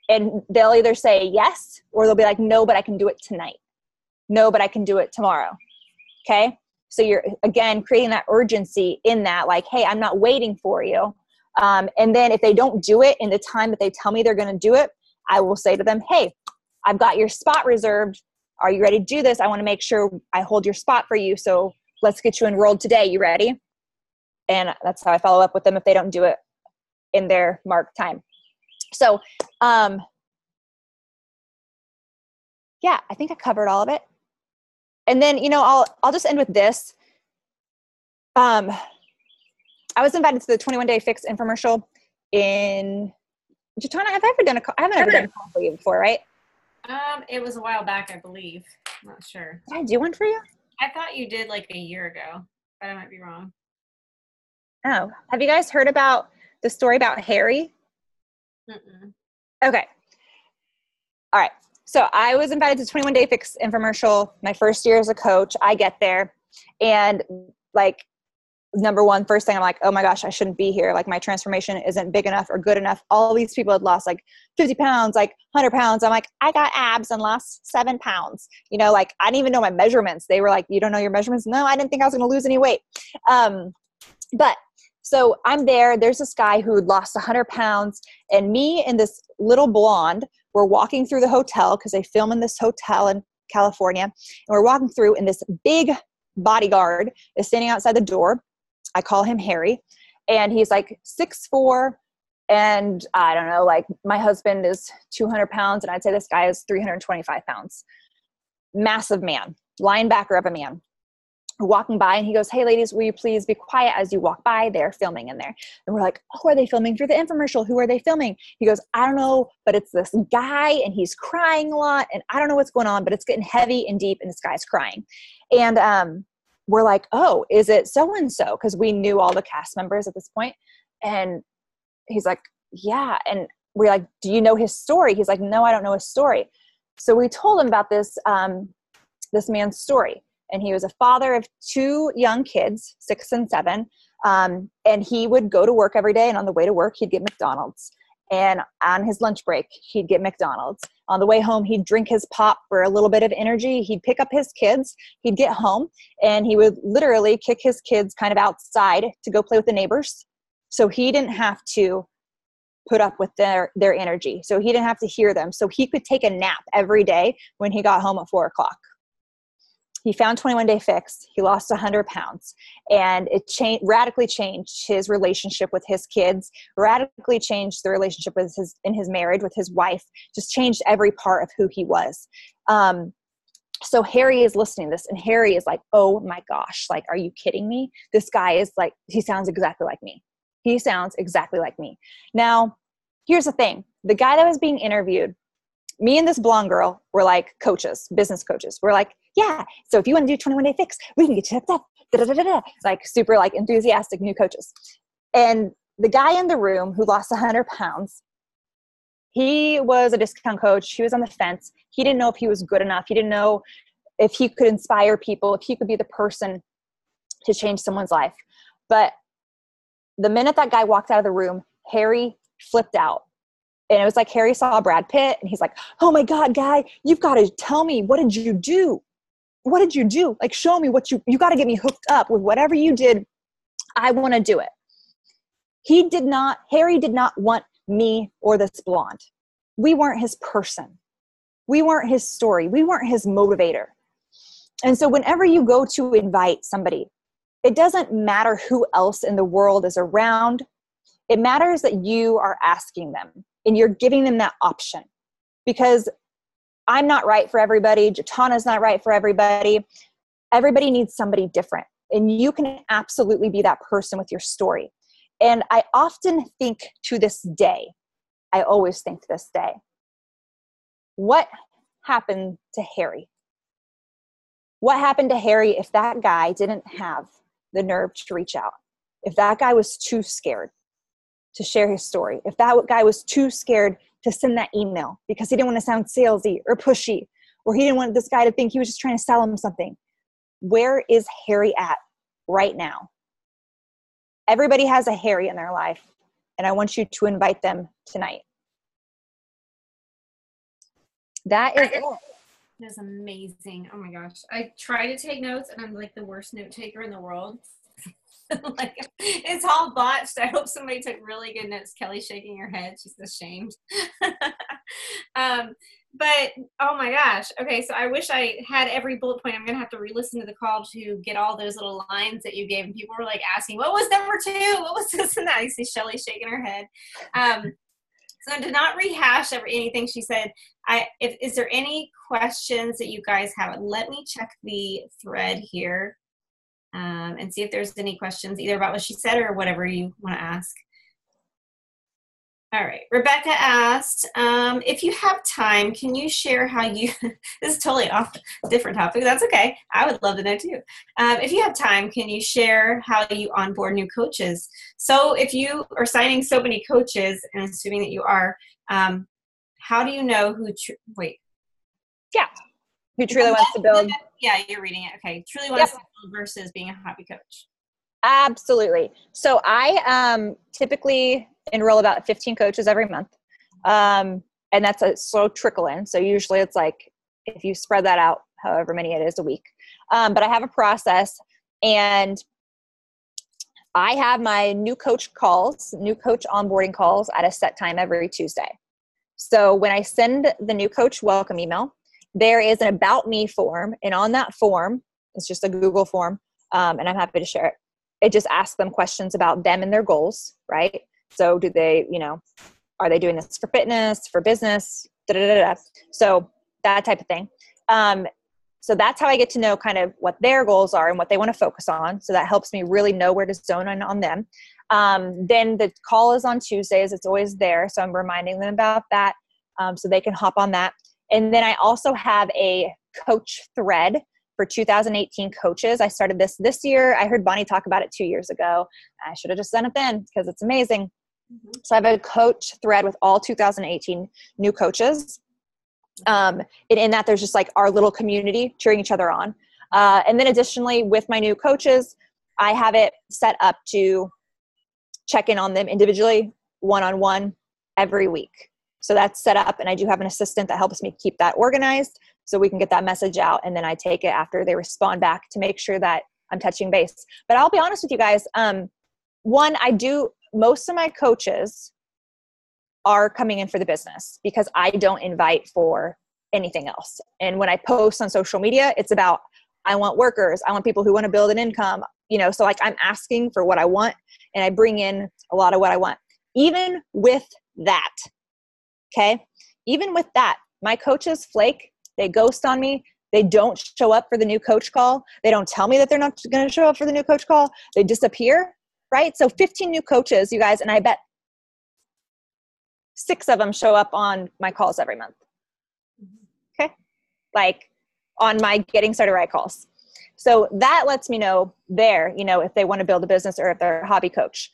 And they'll either say yes, or they'll be like, no, but I can do it tonight. No, but I can do it tomorrow. Okay. So you're, again, creating that urgency in that, like, hey, I'm not waiting for you. And then if they don't do it in the time that they tell me they're going to do it, I will say to them, hey, I've got your spot reserved. Are you ready to do this? I want to make sure I hold your spot for you. So let's get you enrolled today. You ready? And that's how I follow up with them if they don't do it in their marked time. So, yeah, I think I covered all of it. And then, I'll just end with this. I was invited to the 21-day fix infomercial in Jatana. I haven't ever done a call for you before, right? It was a while back, I believe. I'm not sure. Did I do one for you? I thought you did like a year ago, but I might be wrong. Oh, have you guys heard about the story about Harry? Mm-mm. Okay. All right. So I was invited to 21-day fix infomercial my first year as a coach. I get there and like, number one, first thing I'm like, oh my gosh, I shouldn't be here. Like my transformation isn't big enough or good enough. All these people had lost like 50 pounds, like 100 pounds. I'm like, I got abs and lost 7 pounds. Like I didn't even know my measurements. They were like, you don't know your measurements? No, I didn't think I was going to lose any weight. But so I'm there. There's this guy who had lost 100 pounds and me and this little blonde were walking through the hotel because they film in this hotel in California. And we're walking through and this big bodyguard is standing outside the door. I call him Harry, and he's like 6'4", and I don't know, like my husband is 200 pounds, and I'd say this guy is 325 pounds. Massive man, linebacker of a man. We're walking by, and he goes, hey, ladies, will you please be quiet as you walk by? They're filming in there. And we're like, oh, are they filming for the infomercial? Who are they filming? He goes, I don't know, but it's this guy, and he's crying a lot, and I don't know what's going on, but it's getting heavy and deep, and this guy's crying. And we're like, oh, is it so-and-so? Because we knew all the cast members at this point. And he's like, yeah. And we're like, do you know his story? He's like, no, I don't know his story. So we told him about this, this man's story. And he was a father of 2 young kids, 6 and 7. And he would go to work every day. And on the way to work, he'd get McDonald's. And on his lunch break, he'd get McDonald's. On the way home, he'd drink his pop for a little bit of energy. He'd pick up his kids. He'd get home, and he would literally kick his kids kind of outside to go play with the neighbors. So he didn't have to put up with their energy. So he didn't have to hear them. So he could take a nap every day when he got home at 4 o'clock. He found 21-day fix. He lost 100 pounds, and it radically changed his relationship with his kids, radically changed the relationship with in his marriage with his wife, just changed every part of who he was. So Harry is listening to this, and Harry is like, oh my gosh, like, are you kidding me? This guy is like, he sounds exactly like me. He sounds exactly like me. Now, here's the thing. The guy that was being interviewed, me and this blonde girl were like coaches, business coaches. We're like, yeah, so if you want to do 21-day fix, we can get you hooked up. Like super like enthusiastic new coaches. And the guy in the room who lost 100 pounds, He was a discount coach. He was on the fence. He didn't know if he was good enough. He didn't know if he could inspire people, if he could be the person to change someone's life. But the minute that guy walked out of the room, Harry flipped out. And it was like Harry saw Brad Pitt and he's like, oh my God, guy, you've got to tell me, what did you do? What did you do? Like, show me what you got to get me hooked up with whatever you did. I want to do it. Harry did not want me or this blonde. We weren't his person. We weren't his story. We weren't his motivator. And so whenever you go to invite somebody, it doesn't matter who else in the world is around. It matters that you are asking them and you're giving them that option, because I'm not right for everybody. Jatana's not right for everybody. Everybody needs somebody different. And you can absolutely be that person with your story. And I often think to this day, I always think to this day, what happened to Harry? What happened to Harry if that guy didn't have the nerve to reach out? If that guy was too scared to share his story? If that guy was too scared to send that email because he didn't want to sound salesy or pushy, or he didn't want this guy to think he was just trying to sell him something? Where is Harry at right now? Everybody has a Harry in their life, and I want you to invite them tonight. That is it. That's amazing. Oh my gosh. I try to take notes and I'm like the worst note taker in the world. Like, it's all botched. I hope somebody took really good notes. Kelly's shaking her head. She's ashamed. But oh my gosh. Okay. So I wish I had every bullet point. I'm going to have to re-listen to the call to get all those little lines that you gave. And people were like asking, what was number 2? What was this and that? I see Shelly shaking her head. So to not rehash anything she said, is there any questions that you guys have? Let me check the thread here and see if there's any questions either about what she said or whatever you want to ask. All right. Rebecca asked, if you have time, can you share how you, this is totally off different topic. That's okay. I would love to know too. If you have time, can you share how you onboard new coaches? So if you are signing so many coaches, and assuming that you are, how do you know who, Who truly wants to build? Yeah, you're reading it. Okay. Truly wants to build versus being a hobby coach. Absolutely. So I typically enroll about 15 coaches every month. And that's a slow trickle in. So usually it's like, if you spread that out, however many it is a week. But I have a process, and I have my new coach onboarding calls at a set time every Tuesday. So when I send the new coach welcome email, there is an about me form. And on that form, it's just a Google form. And I'm happy to share it. It just asks them questions about them and their goals, right? So do they, are they doing this for fitness, for business, So that type of thing. So that's how I get to know kind of what their goals are and what they want to focus on. So that helps me really know where to zone in on them. Then the call is on Tuesdays. It's always there. So I'm reminding them about that so they can hop on that. And then I also have a coach thread for 2018 coaches. I started this year. I heard Bonnie talk about it 2 years ago. I should have just done it then because it's amazing. Mm-hmm. So I have a coach thread with all 2018 new coaches. And in that, there's just like our little community cheering each other on. And then additionally, with my new coaches, I have it set up to check in on them individually, one-on-one every week. So that's set up, and I do have an assistant that helps me keep that organized so we can get that message out, and then I take it after they respond back to make sure that I'm touching base. But I'll be honest with you guys. Most of my coaches are coming in for the business because I don't invite for anything else. And when I post on social media, it's about, I want workers. I want people who want to build an income, so like I'm asking for what I want, and I bring in a lot of what I want. Even with that, okay? Even with that, my coaches flake. They ghost on me. They don't show up for the new coach call. They don't tell me that they're not going to show up for the new coach call. They disappear, right? So 15 new coaches, you guys, and I bet 6 of them show up on my calls every month. Okay? Like on my getting started right calls. So that lets me know if they want to build a business or if they're a hobby coach.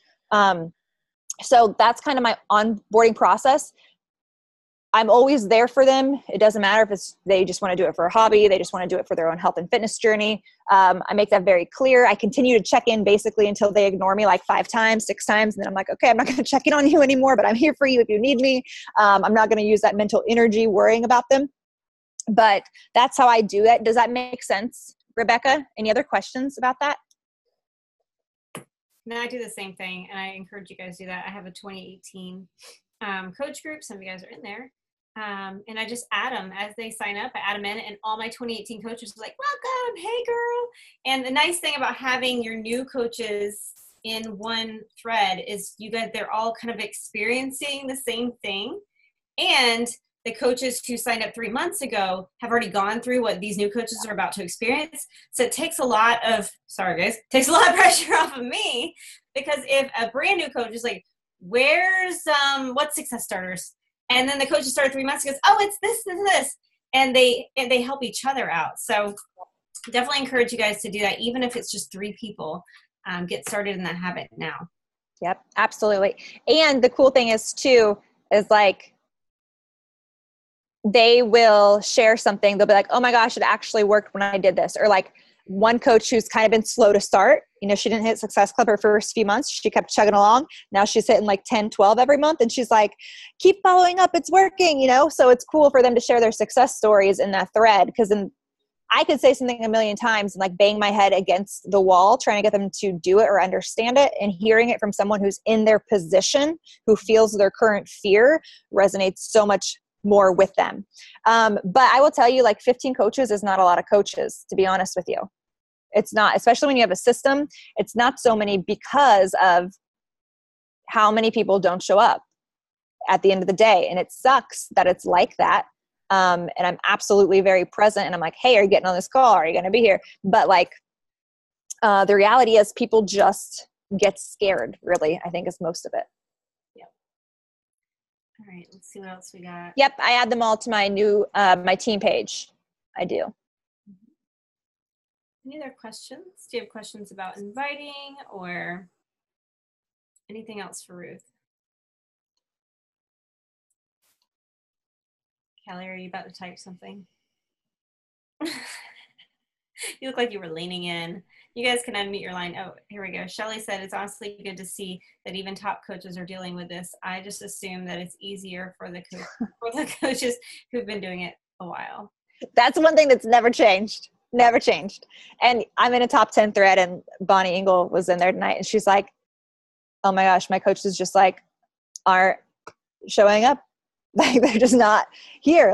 So that's kind of my onboarding process. I'm always there for them. It doesn't matter if they just want to do it for a hobby. They just want to do it for their own health and fitness journey. I make that very clear. I continue to check in basically until they ignore me like 5 times, 6 times. And then I'm like, okay, I'm not going to check in on you anymore, but I'm here for you if you need me. I'm not going to use that mental energy worrying about them. But that's how I do it. Does that make sense, Rebecca? Any other questions about that? No, I do the same thing. And I encourage you guys to do that. I have a 2018 coach group. Some of you guys are in there. And I just add them as they sign up. I add them in, and all my 2018 coaches are like, welcome, hey girl. And the nice thing about having your new coaches in one thread is they're all kind of experiencing the same thing. And the coaches who signed up 3 months ago have already gone through what these new coaches are about to experience. So it takes a lot of pressure off of me, because if a brand new coach is like, where's what's success starters? And then the coach started 3 months ago, goes, oh, it's this, this, this. And they help each other out. So definitely encourage you guys to do that. Even if it's just 3 people, get started in that habit now. Yep, absolutely. And the cool thing is too, is like, they will share something. They'll be like, oh my gosh, it actually worked when I did this. Or like one coach who's kind of been slow to start, she didn't hit Success Club her first few months. She kept chugging along. Now she's hitting like 10, 12 every month. And she's like, keep following up. It's working, So it's cool for them to share their success stories in that thread. Because then I could say something a million times and like bang my head against the wall, trying to get them to do it or understand it. And hearing it from someone who's in their position, who feels their current fear, resonates so much more with them. But I will tell you, like 15 coaches is not a lot of coaches, to be honest with you. It's not, especially when you have a system, it's not so many because of how many people don't show up at the end of the day. And it sucks that it's like that. And I'm absolutely very present. And I'm like, hey, are you getting on this call? Are you going to be here? But like, the reality is people just get scared, really, I think is most of it. All right, let's see what else we got. Yep, I add them all to my new my team page. I do. Any other questions? Do you have questions about inviting or anything else for Ruth? Kelly, are you about to type something? You look like you were leaning in. You guys can unmute your line. Oh, here we go. Shelly said, it's honestly good to see that even top coaches are dealing with this. I just assume that it's easier for the coaches who've been doing it a while. That's one thing that's never changed. Never changed. And I'm in a top 10 thread, and Bonnie Engel was in there tonight, and she's like, oh my gosh, my coaches just like aren't showing up. Like they're just not here.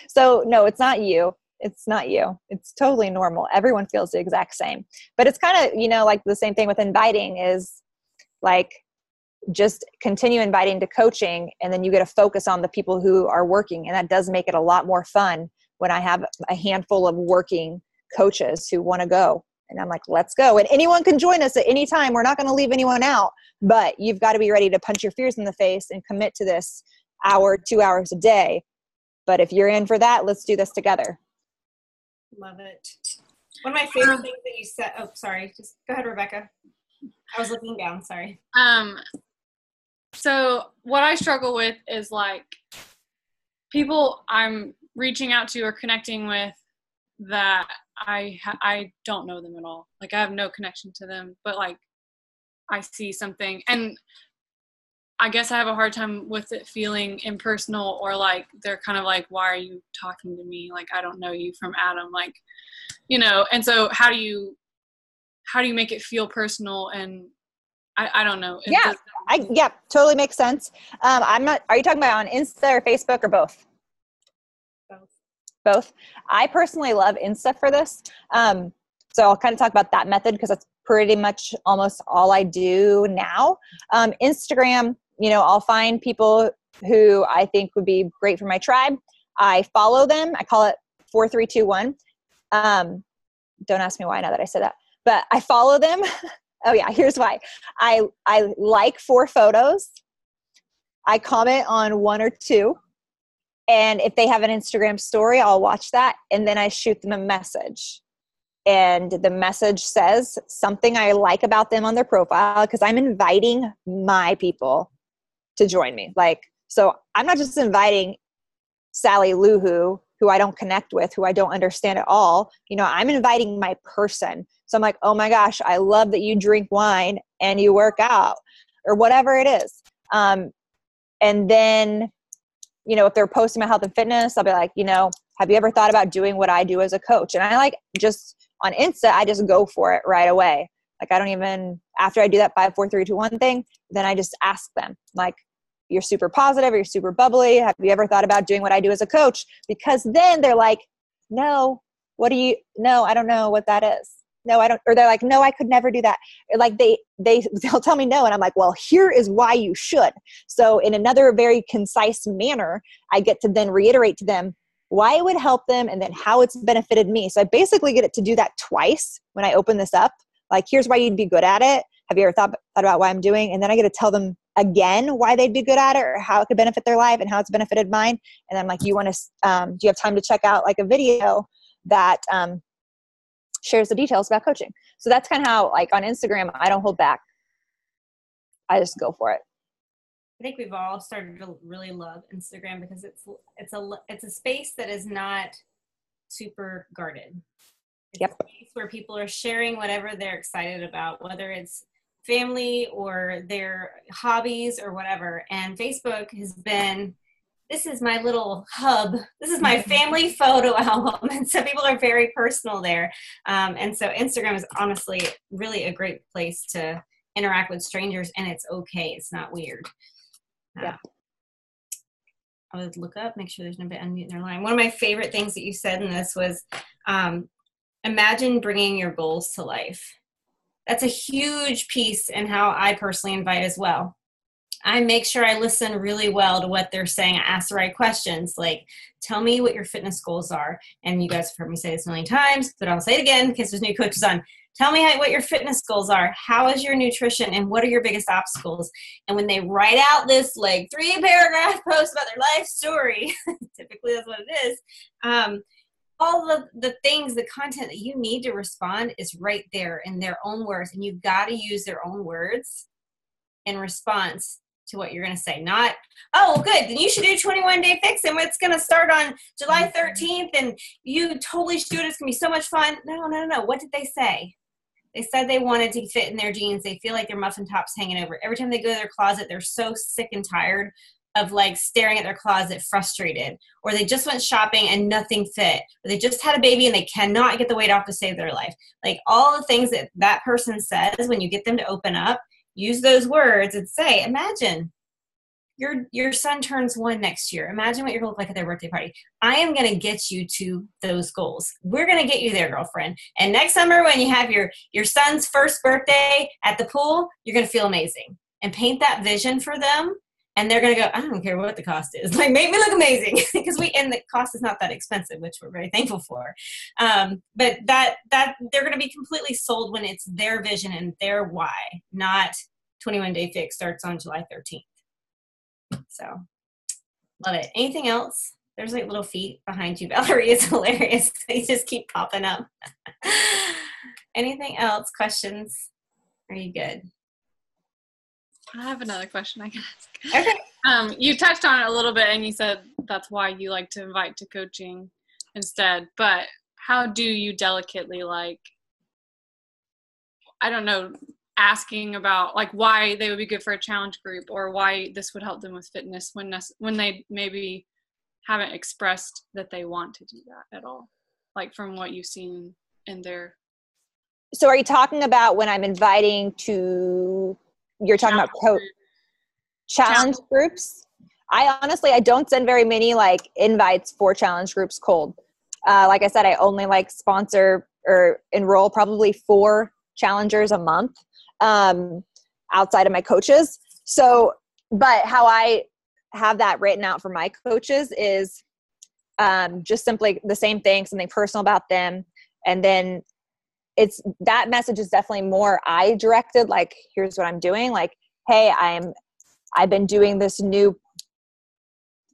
So no, it's not you. It's not you. It's totally normal. Everyone feels the exact same. But it's kind of, like the same thing with inviting is like just continue inviting to coaching, and then you get to focus on the people who are working. And that does make it a lot more fun when I have a handful of working coaches who want to go. And I'm like, let's go. And anyone can join us at any time. We're not going to leave anyone out. But you've got to be ready to punch your fears in the face and commit to this hour, 2 hours a day. But if you're in for that, let's do this together. Love it. One of my favorite things that you said, oh, sorry, just go ahead, Rebecca. I was looking down, sorry. So what I struggle with is like people I'm reaching out to or connecting with that I don't know them at all. Like I have no connection to them, but like I see something, and I guess I have a hard time with it feeling impersonal, or like they're kind of like, why are you talking to me? Like, I don't know you from Adam, like, and so how do you make it feel personal? And I don't know. Yeah, totally makes sense. Are you talking about on Insta or Facebook or both? Both. I personally love Insta for this. So I'll kind of talk about that method because that's pretty much almost all I do now. Instagram, I'll find people who I think would be great for my tribe. I follow them. I call it 4-3-2-1. Don't ask me why now that I said that, but I follow them. Oh yeah, here's why. I like 4 photos. I comment on 1 or 2. And if they have an Instagram story, I'll watch that. And then I shoot them a message. And the message says something I like about them on their profile, because I'm inviting my people to join me. So I'm not just inviting Sally Luhu, who I don't connect with, who I don't understand at all. I'm inviting my person. So I'm like, oh my gosh, I love that you drink wine and you work out or whatever it is. And then, if they're posting my health and fitness, I'll be like, have you ever thought about doing what I do as a coach? And I like just on Insta, I just go for it right away. Like I don't even, after I do that 5, 4, 3, 2, 1 thing, then I just ask them like, you're super positive, or you're super bubbly. Have you ever thought about doing what I do as a coach? Because then they're like, no, no, I don't know what that is. No, I don't. Or they're like, no, I could never do that. Or like they'll tell me no. And I'm like, well, here is why you should. So in another very concise manner, I get to then reiterate to them why it would help them and then how it's benefited me. So I basically get it to do that twice when I open this up. Like, here's why you'd be good at it. Have you ever thought about what I'm doing? And then I get to tell them again why they'd be good at it or how it could benefit their life and how it's benefited mine. And I'm like, do you have time to check out like a video that shares the details about coaching? So that's kind of how, like on Instagram, I don't hold back. I just go for it. I think we've all started to really love Instagram because it's a space that is not super guarded. It's a space where people are sharing whatever they're excited about, whether it's family or their hobbies or whatever. And Facebook has been, this is my little hub. This is my family photo album. And so people are very personal there. And so Instagram is honestly really a great place to interact with strangers, and it's okay. It's not weird. Yeah. I would look up, make sure there's nobody unmuting their line. One of my favorite things that you said in this was, imagine bringing your goals to life. That's a huge piece in how I personally invite as well. I make sure I listen really well to what they're saying. I ask the right questions, like, tell me what your fitness goals are. And you guys have heard me say this a million times, but I'll say it again in case there's new coaches on. Tell me what your fitness goals are. How is your nutrition? And what are your biggest obstacles? And when they write out this like 3-paragraph post about their life story, typically that's what it is, all the things, the content that you need to respond is right there in their own words. And you've got to use their own words in response to what you're going to say. Not, oh, good, then you should do 21-day fix and it's going to start on July 13th and you totally should do it. It's going to be so much fun. No. What did they say? They said they wanted to fit in their jeans. They feel like their muffin top's hanging over. Every time they go to their closet, they're so sick and tired of like staring at their closet frustrated, or they just went shopping and nothing fit, or they just had a baby and they cannot get the weight off to save their life. Like all the things that person says, when you get them to open up, use those words and say, imagine your son turns 1 next year. Imagine what you're going to look like at their birthday party. I am going to get you to those goals. We're going to get you there, girlfriend. And next summer when you have your son's first birthday at the pool, you're going to feel amazing. And paint that vision for them. And they're going to go, I don't care what the cost is. Like, make me look amazing. Because and the cost is not that expensive, which we're very thankful for. But that they're going to be completely sold when it's their vision and their why, not 21-day fix starts on July 13th. So, love it. Anything else? There's like little feet behind you, Valerie. It's hilarious. They just keep popping up. Anything else? Questions? Are you good? I have another question I can ask. Okay. You touched on it a little bit and you said that's why you like to invite to coaching instead. But how do you delicately, like, I don't know, asking about like why they would be good for a challenge group or why this would help them with fitness when they maybe haven't expressed that they want to do that at all, like from what you've seen in their. So are you talking about when I'm inviting to, you're talking about challenge groups? I don't send very many like invites for challenge groups cold. Like I said, I only like sponsor or enroll probably 4 challengers a month outside of my coaches. So, but how I have that written out for my coaches is just simply the same thing, something personal about them. And then that message is definitely more I directed, like, here's what I'm doing. Like, hey, I've been doing this new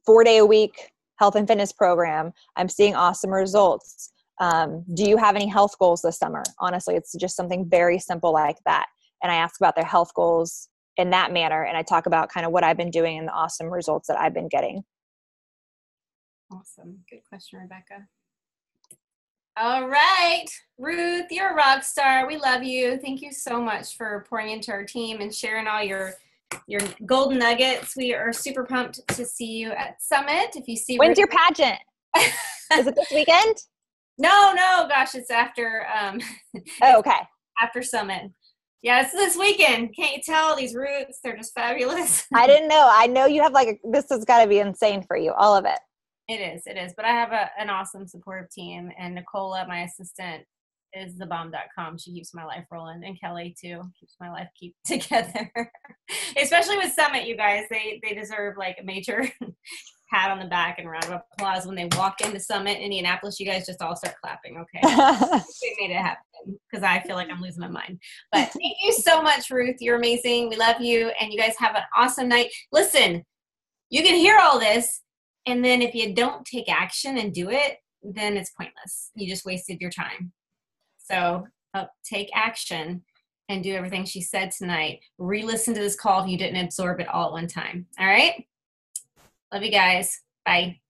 4-day-a-week health and fitness program. I'm seeing awesome results. Do you have any health goals this summer? Honestly, it's just something very simple like that. And I ask about their health goals in that manner. And I talk about kind of what I've been doing and the awesome results that I've been getting. Awesome. Good question, Rebecca. All right, Ruth, you're a rock star. We love you. Thank you so much for pouring into our team and sharing all your golden nuggets. We are super pumped to see you at Summit. If you see When's Ruth, your pageant? Is it this weekend? No, gosh, it's after Oh, okay. after Summit. Yeah, it's this weekend. Can't you tell? These Roots, they're just fabulous. I didn't know. I know you have this has got to be insane for you, all of it. It is. But I have an awesome supportive team, and Nicola, my assistant, is thebomb.com. She keeps my life rolling, and Kelly too keeps my life keep together. Especially with Summit, you guys, they deserve like a major pat on the back and round of applause when they walk into Summit, Indianapolis. You guys just all start clapping, okay? They made it happen because I feel like I'm losing my mind. But thank you so much, Ruth. You're amazing. We love you, and you guys have an awesome night. Listen, you can hear all this. And then if you don't take action and do it, then it's pointless. You just wasted your time. So take action and do everything she said tonight. Re-listen to this call if you didn't absorb it all at one time. All right? Love you guys. Bye.